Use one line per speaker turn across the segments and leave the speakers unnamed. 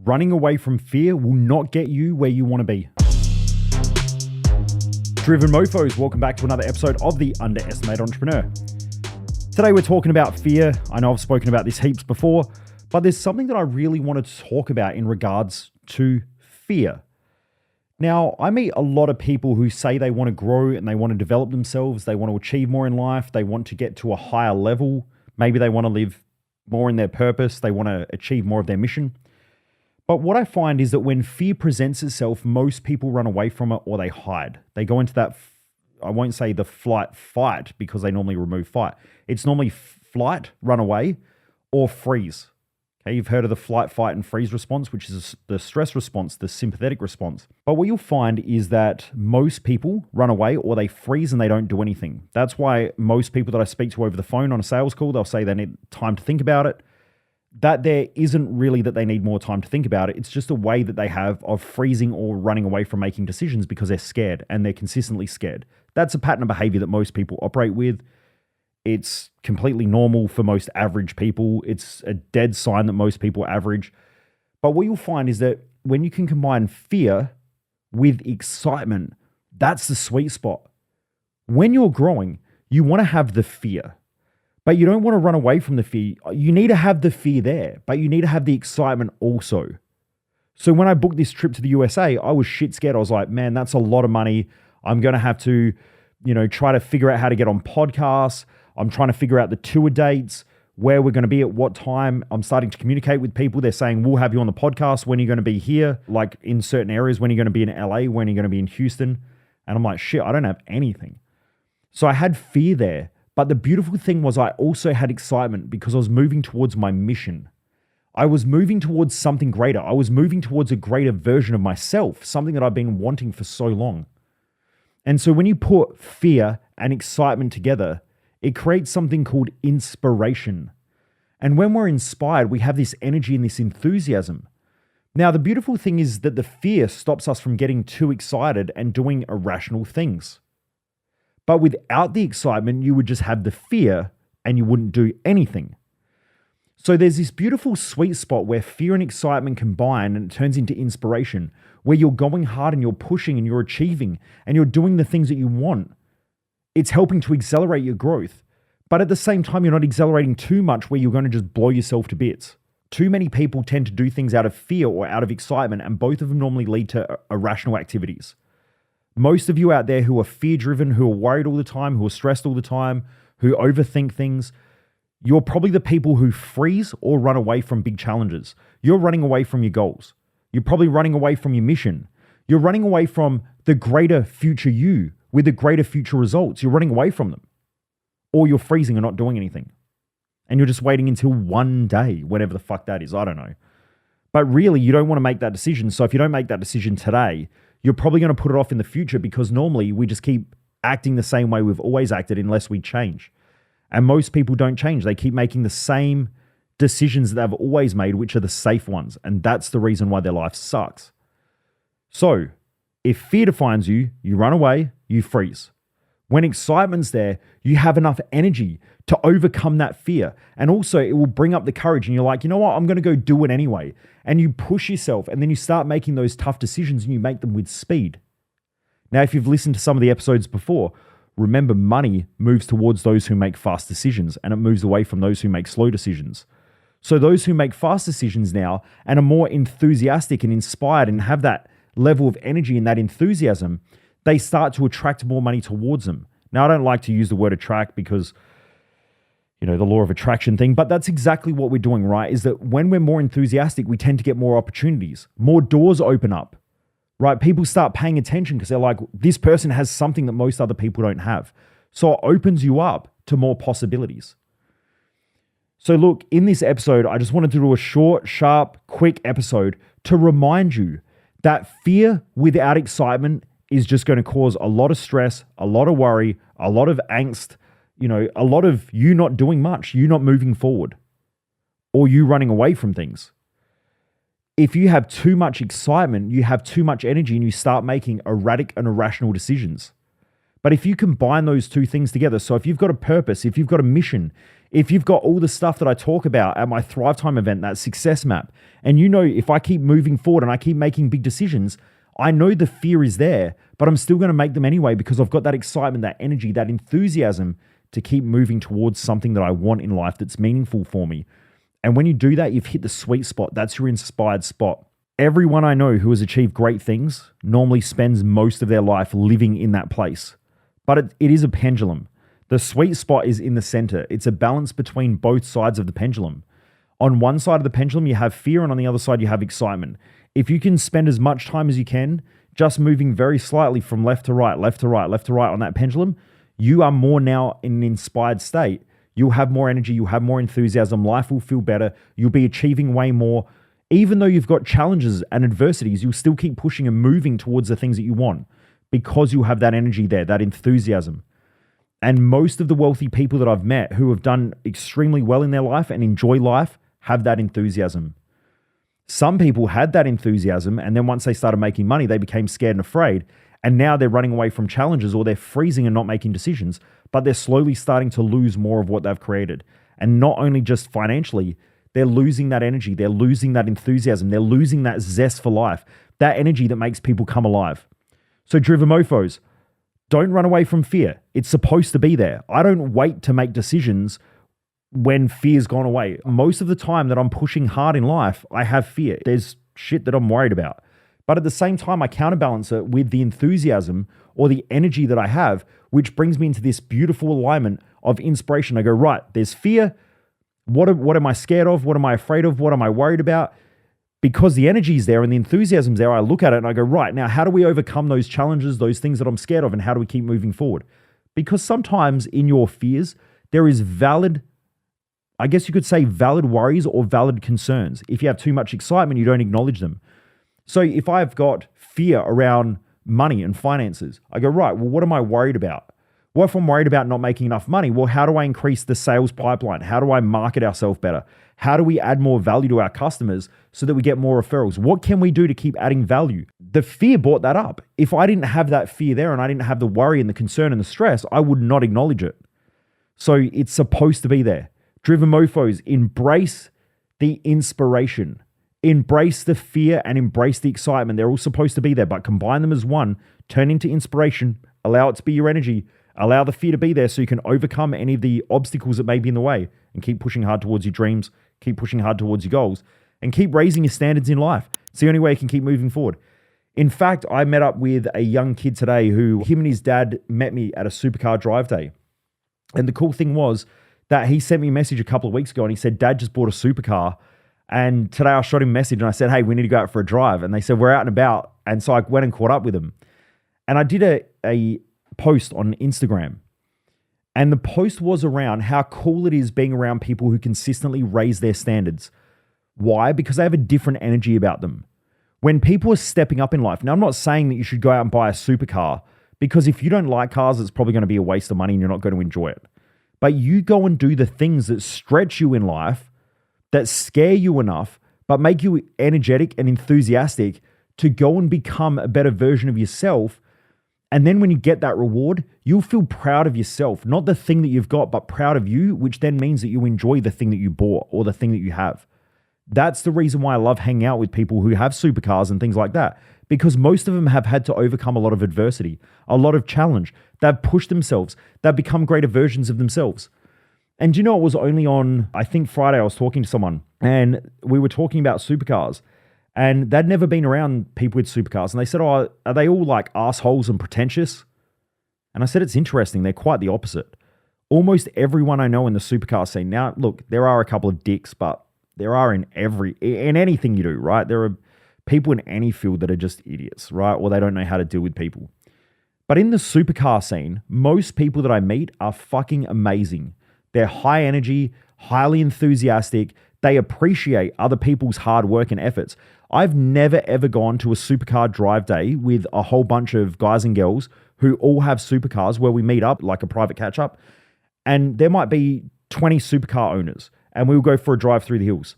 Running away from fear will not get you where you want to be. Driven Mofos, welcome back to another episode of The Underestimated Entrepreneur. Today we're talking about fear. I know I've spoken about this heaps before, but there's something that I really wanted to talk about in regards to fear. Now, I meet a lot of people who say they want to grow and they want to develop themselves. They want to achieve more in life. They want to get to a higher level. Maybe they want to live more in their purpose. They want to achieve more of their mission. But what I find is that when fear presents itself, most people run away from it or they hide. They go into that, I won't say the flight fight because they normally remove fight. It's normally flight, run away, or freeze. Okay, you've heard of the flight, fight, and freeze response, which is the stress response, the sympathetic response. But what you'll find is that most people run away or they freeze and they don't do anything. That's why most people that I speak to over the phone on a sales call, they'll say they need time to think about it. That there isn't really that they need more time to think about it. It's just a way that they have of freezing or running away from making decisions because they're scared and they're consistently scared. That's a pattern of behavior that most people operate with. It's completely normal for most average people. It's a dead sign that most people average. But what you'll find is that when you can combine fear with excitement, that's the sweet spot. When you're growing, you want to have the fear. But you don't want to run away from the fear. You need to have the fear there, but you need to have the excitement also. So when I booked this trip to the USA, I was shit scared. I was like, man, that's a lot of money. I'm going to have to, try to figure out how to get on podcasts. I'm trying to figure out the tour dates, where we're going to be at what time. I'm starting to communicate with people. They're saying, we'll have you on the podcast. When are you going to be here? Like in certain areas, when are you going to be in LA? When are you going to be in Houston? And I'm like, shit, I don't have anything. So I had fear there. But the beautiful thing was I also had excitement because I was moving towards my mission. I was moving towards something greater. I was moving towards a greater version of myself, something that I've been wanting for so long. And so when you put fear and excitement together, it creates something called inspiration. And when we're inspired, we have this energy and this enthusiasm. Now, the beautiful thing is that the fear stops us from getting too excited and doing irrational things. But without the excitement, you would just have the fear and you wouldn't do anything. So there's this beautiful sweet spot where fear and excitement combine and it turns into inspiration, where you're going hard and you're pushing and you're achieving and you're doing the things that you want. It's helping to accelerate your growth. But at the same time, you're not accelerating too much where you're going to just blow yourself to bits. Too many people tend to do things out of fear or out of excitement, and both of them normally lead to irrational activities. Most of you out there who are fear-driven, who are worried all the time, who are stressed all the time, who overthink things, you're probably the people who freeze or run away from big challenges. You're running away from your goals. You're probably running away from your mission. You're running away from the greater future you with the greater future results. You're running away from them. Or you're freezing and not doing anything. And you're just waiting until one day, whatever the fuck that is, I don't know. But really, you don't want to make that decision. So if you don't make that decision today, you're probably going to put it off in the future because normally we just keep acting the same way we've always acted unless we change. And most people don't change. They keep making the same decisions that they've always made, which are the safe ones. And that's the reason why their life sucks. So if fear defines you, you run away, you freeze. When excitement's there, you have enough energy to overcome that fear. And also it will bring up the courage and you're like, you know what, I'm going to go do it anyway. And you push yourself and then you start making those tough decisions and you make them with speed. Now, if you've listened to some of the episodes before, remember money moves towards those who make fast decisions and it moves away from those who make slow decisions. So those who make fast decisions now and are more enthusiastic and inspired and have that level of energy and that enthusiasm, they start to attract more money towards them. Now, I don't like to use the word attract because, the law of attraction thing, but that's exactly what we're doing, right? Is that when we're more enthusiastic, we tend to get more opportunities, more doors open up, right? People start paying attention because they're like, this person has something that most other people don't have. So it opens you up to more possibilities. So look, in this episode, I just wanted to do a short, sharp, quick episode to remind you that fear without excitement is just going to cause a lot of stress, a lot of worry, a lot of angst, a lot of you not doing much, you not moving forward, or you running away from things. If you have too much excitement, you have too much energy and you start making erratic and irrational decisions. But if you combine those two things together, so if you've got a purpose, if you've got a mission, If you've got all the stuff that I talk about at my Thrive Time event, that success map, and you know, if I keep moving forward and I keep making big decisions, I know the fear is there, but I'm still going to make them anyway because I've got that excitement, that energy, that enthusiasm to keep moving towards something that I want in life that's meaningful for me. And when you do that, you've hit the sweet spot. That's your inspired spot. Everyone I know who has achieved great things normally spends most of their life living in that place. But it is a pendulum. The sweet spot is in the center. It's a balance between both sides of the pendulum. On one side of the pendulum, you have fear, and on the other side, you have excitement. If you can spend as much time as you can just moving very slightly from left to right, left to right, left to right on that pendulum, you are more now in an inspired state. You'll have more energy, you'll have more enthusiasm, life will feel better, you'll be achieving way more. Even though you've got challenges and adversities, you'll still keep pushing and moving towards the things that you want because you have that energy there, that enthusiasm. And most of the wealthy people that I've met who have done extremely well in their life and enjoy life have that enthusiasm. Some people had that enthusiasm, and then once they started making money, they became scared and afraid. And now they're running away from challenges, or they're freezing and not making decisions, but they're slowly starting to lose more of what they've created. And not only just financially, they're losing that energy. They're losing that enthusiasm. They're losing that zest for life, that energy that makes people come alive. So driven mofos, don't run away from fear. It's supposed to be there. I don't wait to make decisions when fear's gone away. Most of the time that I'm pushing hard in life, I have fear. There's shit that I'm worried about. But at the same time, I counterbalance it with the enthusiasm or the energy that I have, which brings me into this beautiful alignment of inspiration. I go, right, there's fear. What am I scared of? What am I afraid of? What am I worried about? Because the energy is there and the enthusiasm's there, I look at it and I go, right, now how do we overcome those challenges, those things that I'm scared of, and how do we keep moving forward? Because sometimes in your fears, there is valid, I guess you could say valid worries or valid concerns. If you have too much excitement, you don't acknowledge them. So if I've got fear around money and finances, I go, right, well, what am I worried about? What if I'm worried about not making enough money? Well, how do I increase the sales pipeline? How do I market ourselves better? How do we add more value to our customers so that we get more referrals? What can we do to keep adding value? The fear brought that up. If I didn't have that fear there and I didn't have the worry and the concern and the stress, I would not acknowledge it. So it's supposed to be there. Driven mofos, embrace the inspiration. Embrace the fear and embrace the excitement. They're all supposed to be there, but combine them as one, turn into inspiration, allow it to be your energy, allow the fear to be there so you can overcome any of the obstacles that may be in the way and keep pushing hard towards your dreams, keep pushing hard towards your goals, and keep raising your standards in life. It's the only way you can keep moving forward. In fact, I met up with a young kid today who, him and his dad met me at a supercar drive day. And the cool thing was that he sent me a message a couple of weeks ago and he said, Dad just bought a supercar. And today I shot him a message and I said, hey, we need to go out for a drive. And they said, we're out and about. And so I went and caught up with him. And I did a post on Instagram. And the post was around how cool it is being around people who consistently raise their standards. Why? Because they have a different energy about them. When people are stepping up in life, now I'm not saying that you should go out and buy a supercar, because if you don't like cars, it's probably going to be a waste of money and you're not going to enjoy it. But you go and do the things that stretch you in life, that scare you enough, but make you energetic and enthusiastic to go and become a better version of yourself. And then when you get that reward, you'll feel proud of yourself, not the thing that you've got, but proud of you, which then means that you enjoy the thing that you bought or the thing that you have. That's the reason why I love hanging out with people who have supercars and things like that, because most of them have had to overcome a lot of adversity, a lot of challenge. They've pushed themselves. They've become greater versions of themselves. And you know, it was only on, I think Friday, I was talking to someone and we were talking about supercars, and they'd never been around people with supercars. And they said, oh, are they all like assholes and pretentious? And I said, it's interesting. They're quite the opposite. Almost everyone I know in the supercar scene. Now, look, there are a couple of dicks, but there are in anything you do, right? There are people in any field that are just idiots, right? Or they don't know how to deal with people. But in the supercar scene, most people that I meet are fucking amazing. They're high energy, highly enthusiastic. They appreciate other people's hard work and efforts. I've never ever gone to a supercar drive day with a whole bunch of guys and girls who all have supercars where we meet up like a private catch up. And there might be 20 supercar owners and we'll go for a drive through the hills.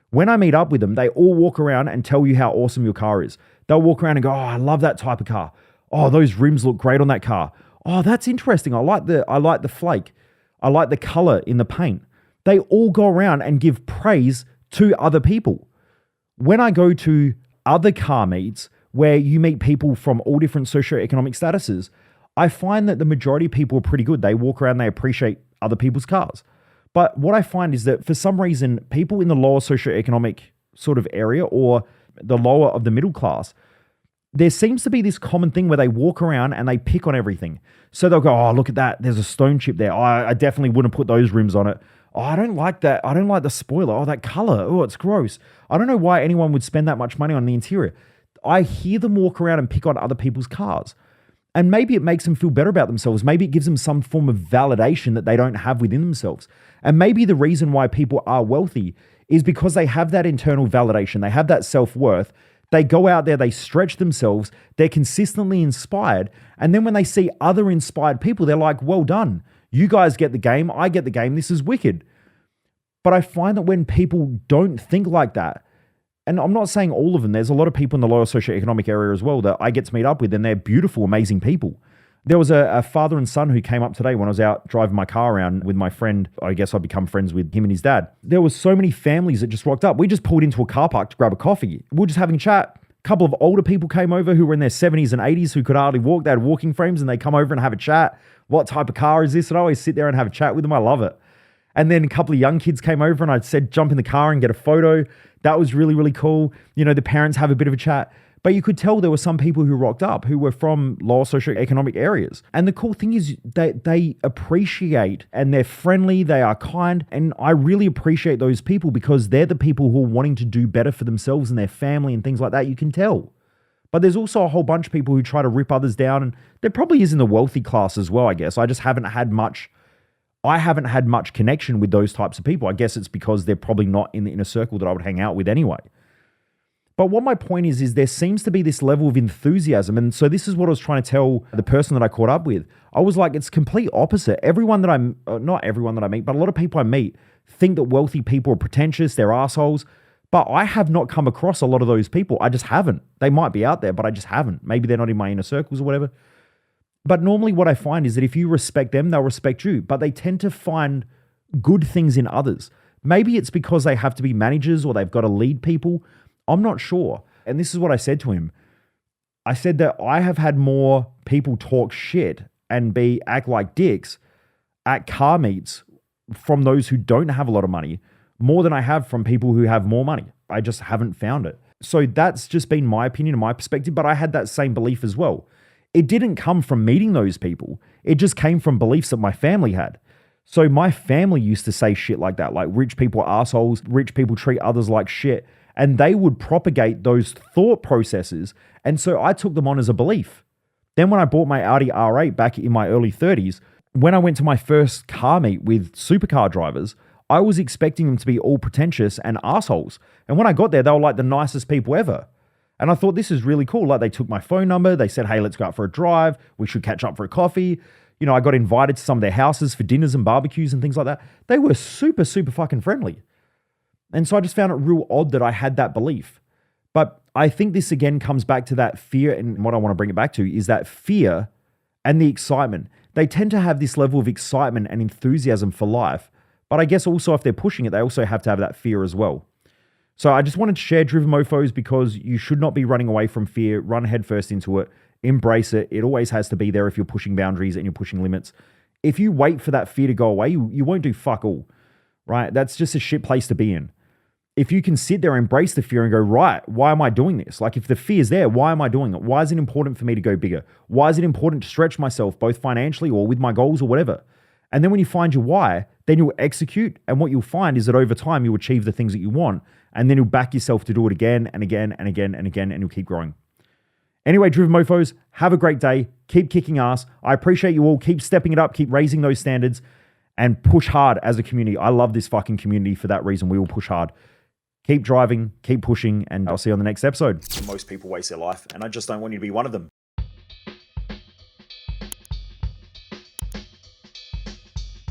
When I meet up with them, they all walk around and tell you how awesome your car is. They'll walk around and go, oh, I love that type of car. Oh, those rims look great on that car. Oh, that's interesting. I like the flake. I like the color in the paint. they all go around and give praise to other people. When I go to other car meets where you meet people from all different socioeconomic statuses, I find that the majority of people are pretty good. They walk around, they appreciate other people's cars. But what I find is that for some reason, people in the lower socioeconomic sort of area or the lower of the middle class, there seems to be this common thing where they walk around and they pick on everything. So they'll go, oh, look at that. There's a stone chip there. Oh, I definitely wouldn't put those rims on it. Oh, I don't like that. I don't like the spoiler. Oh, that color. Oh, it's gross. I don't know why anyone would spend that much money on the interior. I hear them walk around and pick on other people's cars. And maybe it makes them feel better about themselves. Maybe it gives them some form of validation that they don't have within themselves. And maybe the reason why people are wealthy is because they have that internal validation. They have that self-worth. They go out there, they stretch themselves, they're consistently inspired. And then when they see other inspired people, they're like, well done. You guys get the game. I get the game. This is wicked. But I find that when people don't think like that, and I'm not saying all of them, there's a lot of people in the lower socioeconomic area as well that I get to meet up with, and they're beautiful, amazing people. There was a father and son who came up today when I was out driving my car around with my friend. I guess I'd become friends with him and his dad. There was so many families that just rocked up. We just pulled into a car park to grab a coffee. We were just having a chat. A couple of older people came over who were in their 70s and 80s who could hardly walk. They had walking frames and they come over and have a chat. What type of car is this? And I always sit there and have a chat with them. I love it. And then a couple of young kids came over and I said, jump in the car and get a photo. That was really, really cool. You know, the parents have a bit of a chat. But you could tell there were some people who rocked up who were from lower socioeconomic areas. And the cool thing is they appreciate and they're friendly, they are kind. And I really appreciate those people because they're the people who are wanting to do better for themselves and their family and things like that. You can tell. But there's also a whole bunch of people who try to rip others down. And there probably is in the wealthy class as well, I guess. I haven't had much connection with those types of people. I guess it's because they're probably not in the inner circle that I would hang out with anyway. But what my point is there seems to be this level of enthusiasm. And so this is what I was trying to tell the person that I caught up with. I was like, it's complete opposite. Not everyone that I meet, but a lot of people I meet think that wealthy people are pretentious, they're assholes. But I have not come across a lot of those people. I just haven't. They might be out there, but I just haven't. Maybe they're not in my inner circles or whatever. But normally what I find is that if you respect them, they'll respect you. But they tend to find good things in others. Maybe it's because they have to be managers or they've got to lead people. I'm not sure. And this is what I said to him. I said that I have had more people talk shit and act like dicks at car meets from those who don't have a lot of money more than I have from people who have more money. I just haven't found it. So that's just been my opinion and my perspective, but I had that same belief as well. It didn't come from meeting those people. It just came from beliefs that my family had. So my family used to say shit like that, like rich people are assholes, rich people treat others like shit. And they would propagate those thought processes. And so I took them on as a belief. Then when I bought my Audi R8 back in my early 30s, when I went to my first car meet with supercar drivers, I was expecting them to be all pretentious and assholes. And when I got there, they were like the nicest people ever. And I thought, this is really cool. Like they took my phone number. They said, hey, let's go out for a drive. We should catch up for a coffee. You know, I got invited to some of their houses for dinners and barbecues and things like that. They were super, super fucking friendly. And so I just found it real odd that I had that belief. But I think this again comes back to that fear. And what I want to bring it back to is that fear and the excitement. They tend to have this level of excitement and enthusiasm for life. But I guess also if they're pushing it, they also have to have that fear as well. So I just wanted to share Driven Mofos because you should not be running away from fear. Run headfirst into it. Embrace it. It always has to be there if you're pushing boundaries and you're pushing limits. If you wait for that fear to go away, you won't do fuck all, right? That's just a shit place to be in. If you can sit there, embrace the fear and go, right, why am I doing this? Like if the fear is there, why am I doing it? Why is it important for me to go bigger? Why is it important to stretch myself both financially or with my goals or whatever? And then when you find your why, then you'll execute. And what you'll find is that over time, you'll achieve the things that you want. And then you'll back yourself to do it again and again and again and again, and you'll keep growing. Anyway, Driven Mofos, have a great day. Keep kicking ass. I appreciate you all. Keep stepping it up. Keep raising those standards and push hard as a community. I love this fucking community for that reason. We will push hard. Keep driving, keep pushing, and I'll see you on the next episode. Most people waste their life, and I just don't want you to be one of them.